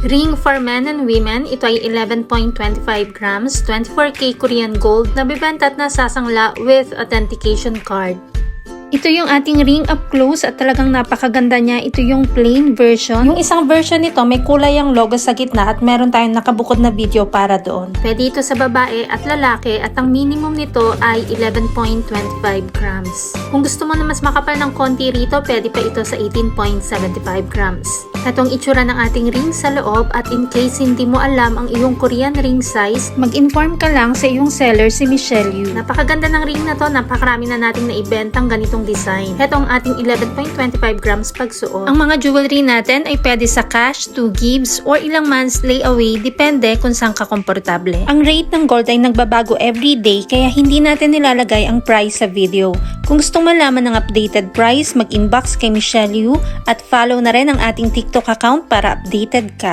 Ring for men and women, ito ay 11.25 grams, 24K Korean gold na bibenta at nasasangla with authentication card. Ito yung ating ring up close at talagang napakaganda niya. Ito yung plain version. Yung isang version nito may kulay ang logo sa gitna at meron tayong nakabukod na video para doon. Pwede ito sa babae at lalaki at ang minimum nito ay 11.25 grams. Kung gusto mo na mas makapal ng konti rito, pwede pa ito sa 18.75 grams. Itong itsura ng ating ring sa loob at in case hindi mo alam ang iyong Korean ring size, mag-inform ka lang sa iyong seller si Michelle Yu. Napakaganda ng ring na to, napakarami na nating naibentang ganitong design. Ito ang ating 11.25 grams pagsuot. Ang mga jewelry natin ay pwede sa cash, 2 gifts, or ilang months layaway, depende kung saan ka komportable. Ang rate ng gold ay nagbabago everyday kaya hindi natin nilalagay ang price sa video. Kung gustong malaman ng updated price, mag-inbox kay Michelle Yu at follow na rin ang ating TikTok account para updated ka.